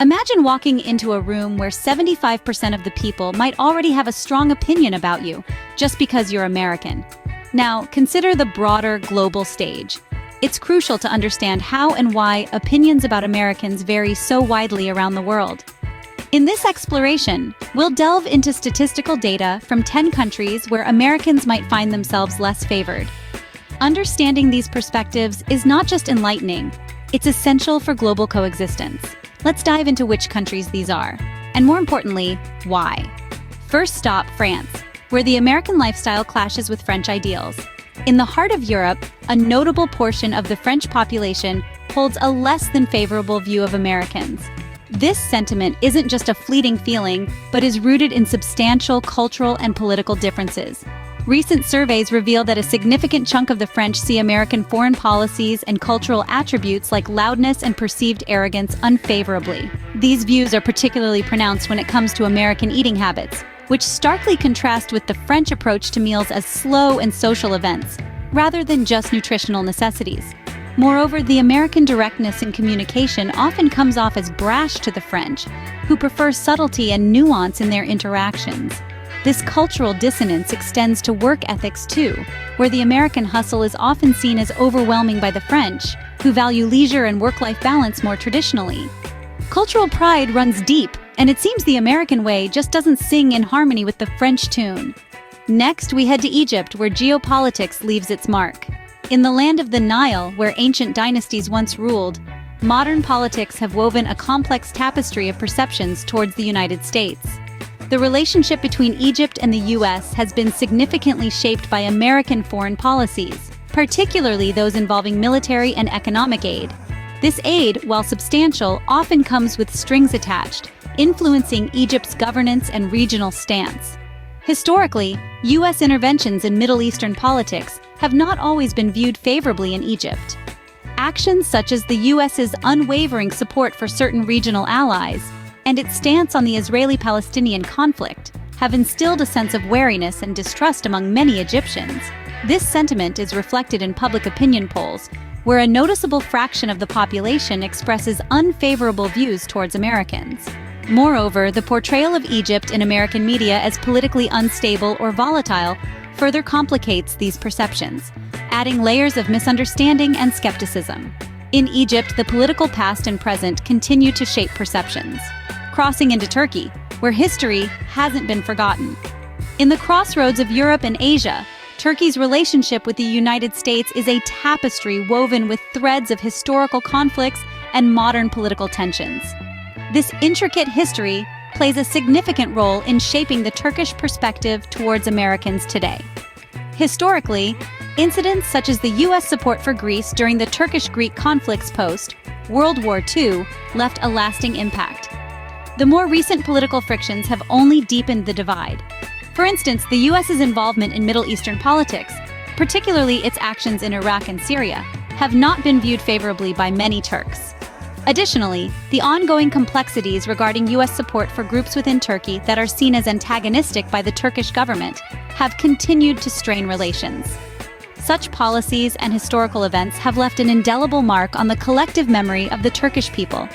Imagine walking into a room where 75% of the people might already have a strong opinion about you, just because you're American. Now, consider the broader global stage. It's crucial to understand how and why opinions about Americans vary so widely around the world. In this exploration, we'll delve into statistical data from 10 countries where Americans might find themselves less favored. Understanding these perspectives is not just enlightening, it's essential for global coexistence. Let's dive into which countries these are, and more importantly, why. First stop, France, where the American lifestyle clashes with French ideals. In the heart of Europe, a notable portion of the French population holds a less than favorable view of Americans. This sentiment isn't just a fleeting feeling, but is rooted in substantial cultural and political differences. Recent surveys reveal that a significant chunk of the French see American foreign policies and cultural attributes like loudness and perceived arrogance unfavorably. These views are particularly pronounced when it comes to American eating habits, which starkly contrast with the French approach to meals as slow and social events, rather than just nutritional necessities. Moreover, the American directness in communication often comes off as brash to the French, who prefer subtlety and nuance in their interactions. This cultural dissonance extends to work ethics too, where the American hustle is often seen as overwhelming by the French, who value leisure and work-life balance more traditionally. Cultural pride runs deep, and it seems the American way just doesn't sing in harmony with the French tune. Next, we head to Egypt, where geopolitics leaves its mark. In the land of the Nile, where ancient dynasties once ruled, modern politics have woven a complex tapestry of perceptions towards the United States. The relationship between Egypt and the U.S. has been significantly shaped by American foreign policies, particularly those involving military and economic aid. This aid, while substantial, often comes with strings attached, influencing Egypt's governance and regional stance. Historically, U.S. interventions in Middle Eastern politics have not always been viewed favorably in Egypt. Actions such as the U.S.'s unwavering support for certain regional allies and its stance on the Israeli-Palestinian conflict have instilled a sense of wariness and distrust among many Egyptians. This sentiment is reflected in public opinion polls, where a noticeable fraction of the population expresses unfavorable views towards Americans. Moreover, the portrayal of Egypt in American media as politically unstable or volatile further complicates these perceptions, adding layers of misunderstanding and skepticism. In Egypt, the political past and present continue to shape perceptions. Crossing into Turkey, where history hasn't been forgotten. In the crossroads of Europe and Asia, Turkey's relationship with the United States is a tapestry woven with threads of historical conflicts and modern political tensions. This intricate history plays a significant role in shaping the Turkish perspective towards Americans today. Historically, incidents such as the U.S. support for Greece during the Turkish-Greek conflicts post-World War II left a lasting impact. The more recent political frictions have only deepened the divide. For instance, the U.S.'s involvement in Middle Eastern politics, particularly its actions in Iraq and Syria, have not been viewed favorably by many Turks. Additionally, the ongoing complexities regarding U.S. support for groups within Turkey that are seen as antagonistic by the Turkish government have continued to strain relations. Such policies and historical events have left an indelible mark on the collective memory of the Turkish people.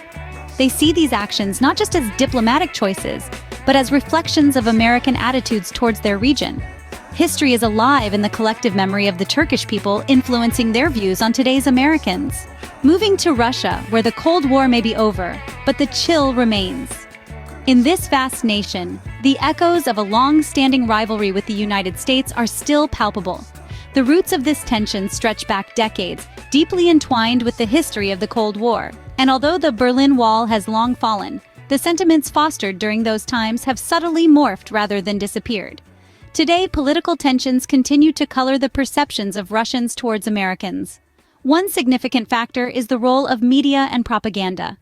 They see these actions not just as diplomatic choices, but as reflections of American attitudes towards their region. History is alive in the collective memory of the Turkish people, influencing their views on today's Americans. Moving to Russia, where the Cold War may be over, but the chill remains. In this vast nation, the echoes of a long-standing rivalry with the United States are still palpable. The roots of this tension stretch back decades, deeply entwined with the history of the Cold War. And although the Berlin Wall has long fallen, the sentiments fostered during those times have subtly morphed rather than disappeared. Today, political tensions continue to color the perceptions of Russians towards Americans. One significant factor is the role of media and propaganda.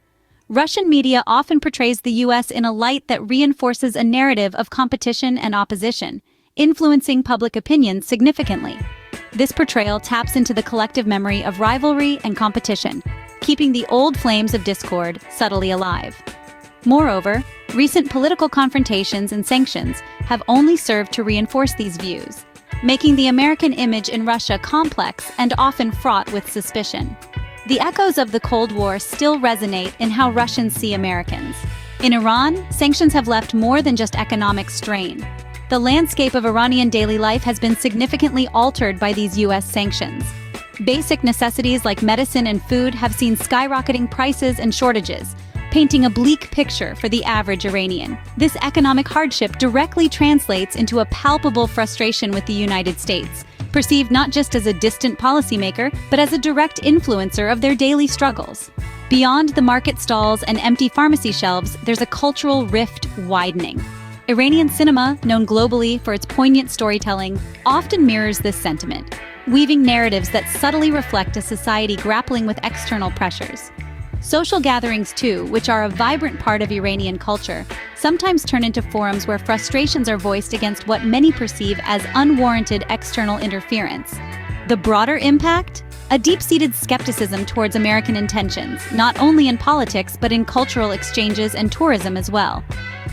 Russian media often portrays the U.S. in a light that reinforces a narrative of competition and opposition, influencing public opinion significantly. This portrayal taps into the collective memory of rivalry and competition, keeping the old flames of discord subtly alive. Moreover, recent political confrontations and sanctions have only served to reinforce these views, making the American image in Russia complex and often fraught with suspicion. The echoes of the Cold War still resonate in how Russians see Americans. In Iran, sanctions have left more than just economic strain. The landscape of Iranian daily life has been significantly altered by these U.S. sanctions. Basic necessities like medicine and food have seen skyrocketing prices and shortages, painting a bleak picture for the average Iranian. This economic hardship directly translates into a palpable frustration with the United States, perceived not just as a distant policymaker, but as a direct influencer of their daily struggles. Beyond the market stalls and empty pharmacy shelves, there's a cultural rift widening. Iranian cinema, known globally for its poignant storytelling, often mirrors this sentiment, weaving narratives that subtly reflect a society grappling with external pressures. Social gatherings, too, which are a vibrant part of Iranian culture, sometimes turn into forums where frustrations are voiced against what many perceive as unwarranted external interference. The broader impact? A deep-seated skepticism towards American intentions, not only in politics but in cultural exchanges and tourism as well.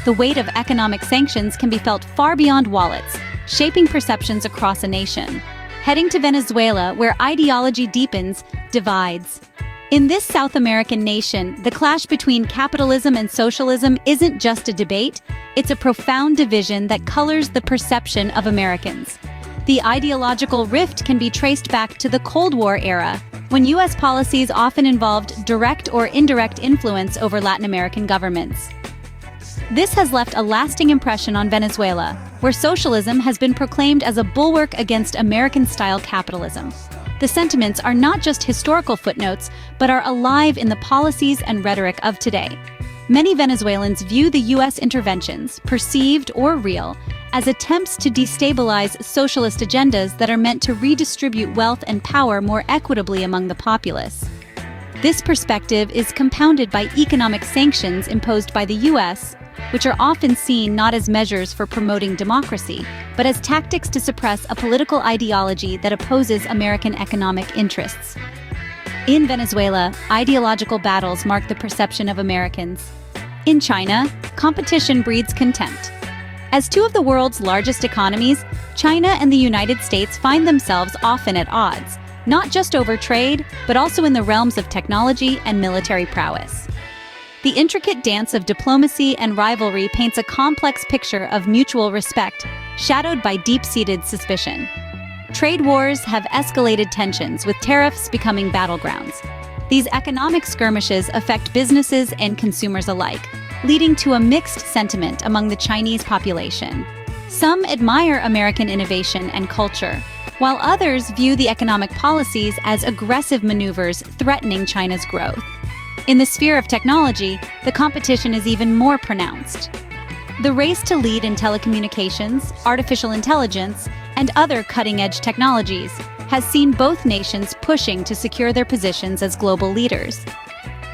The weight of economic sanctions can be felt far beyond wallets, shaping perceptions across a nation. Heading to Venezuela, where ideology deepens, divides. In this South American nation, the clash between capitalism and socialism isn't just a debate, it's a profound division that colors the perception of Americans. The ideological rift can be traced back to the Cold War era, when U.S. policies often involved direct or indirect influence over Latin American governments. This has left a lasting impression on Venezuela, where socialism has been proclaimed as a bulwark against American-style capitalism. The sentiments are not just historical footnotes, but are alive in the policies and rhetoric of today. Many Venezuelans view the U.S. interventions, perceived or real, as attempts to destabilize socialist agendas that are meant to redistribute wealth and power more equitably among the populace. This perspective is compounded by economic sanctions imposed by the U.S., which are often seen not as measures for promoting democracy, but as tactics to suppress a political ideology that opposes American economic interests. In Venezuela, ideological battles mark the perception of Americans. In China, competition breeds contempt. As two of the world's largest economies, China and the United States find themselves often at odds, not just over trade, but also in the realms of technology and military prowess. The intricate dance of diplomacy and rivalry paints a complex picture of mutual respect, shadowed by deep-seated suspicion. Trade wars have escalated tensions, with tariffs becoming battlegrounds. These economic skirmishes affect businesses and consumers alike, leading to a mixed sentiment among the Chinese population. Some admire American innovation and culture, while others view the economic policies as aggressive maneuvers threatening China's growth. In the sphere of technology, the competition is even more pronounced. The race to lead in telecommunications, artificial intelligence, and other cutting-edge technologies has seen both nations pushing to secure their positions as global leaders.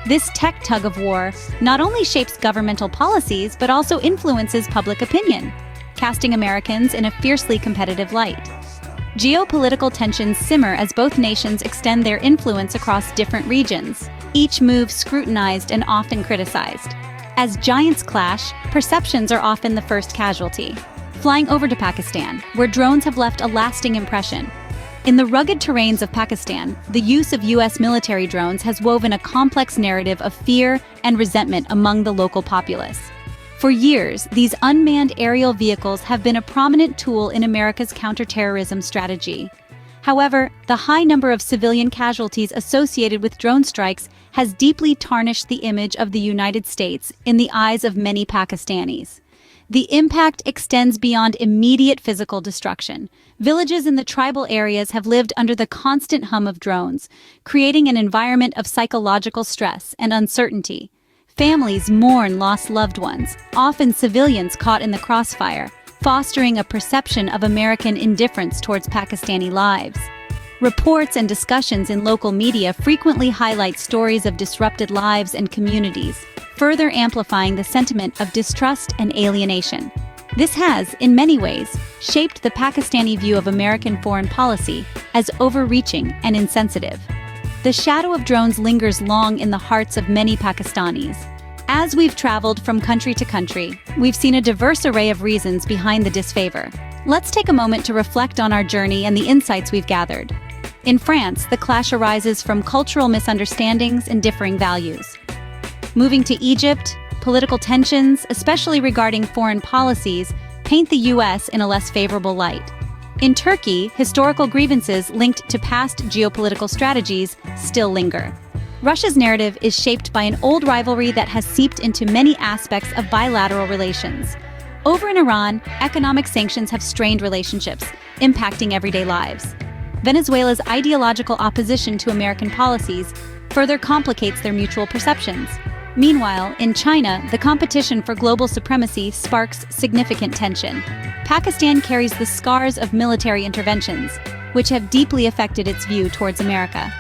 This tech tug-of-war not only shapes governmental policies but also influences public opinion, casting Americans in a fiercely competitive light. Geopolitical tensions simmer as both nations extend their influence across different regions, each move scrutinized and often criticized. As giants clash, perceptions are often the first casualty. Flying over to Pakistan, where drones have left a lasting impression. In the rugged terrains of Pakistan, the use of U.S. military drones has woven a complex narrative of fear and resentment among the local populace. For years, these unmanned aerial vehicles have been a prominent tool in America's counterterrorism strategy. However, the high number of civilian casualties associated with drone strikes has deeply tarnished the image of the United States in the eyes of many Pakistanis. The impact extends beyond immediate physical destruction. Villages in the tribal areas have lived under the constant hum of drones, creating an environment of psychological stress and uncertainty. Families mourn lost loved ones, often civilians caught in the crossfire, fostering a perception of American indifference towards Pakistani lives. Reports and discussions in local media frequently highlight stories of disrupted lives and communities, further amplifying the sentiment of distrust and alienation. This has, in many ways, shaped the Pakistani view of American foreign policy as overreaching and insensitive. The shadow of drones lingers long in the hearts of many Pakistanis. As we've traveled from country to country, we've seen a diverse array of reasons behind the disfavor. Let's take a moment to reflect on our journey and the insights we've gathered. In France, the clash arises from cultural misunderstandings and differing values. Moving to Egypt, political tensions, especially regarding foreign policies, paint the US in a less favorable light. In Turkey, historical grievances linked to past geopolitical strategies still linger. Russia's narrative is shaped by an old rivalry that has seeped into many aspects of bilateral relations. Over in Iran, economic sanctions have strained relationships, impacting everyday lives. Venezuela's ideological opposition to American policies further complicates their mutual perceptions. Meanwhile, in China, the competition for global supremacy sparks significant tension. Pakistan carries the scars of military interventions, which have deeply affected its view towards America.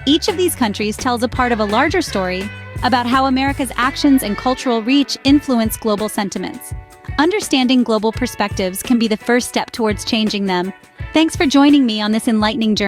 Each of these countries tells a part of a larger story about how America's actions and cultural reach influence global sentiments. Understanding global perspectives can be the first step towards changing them. Thanks for joining me on this enlightening journey.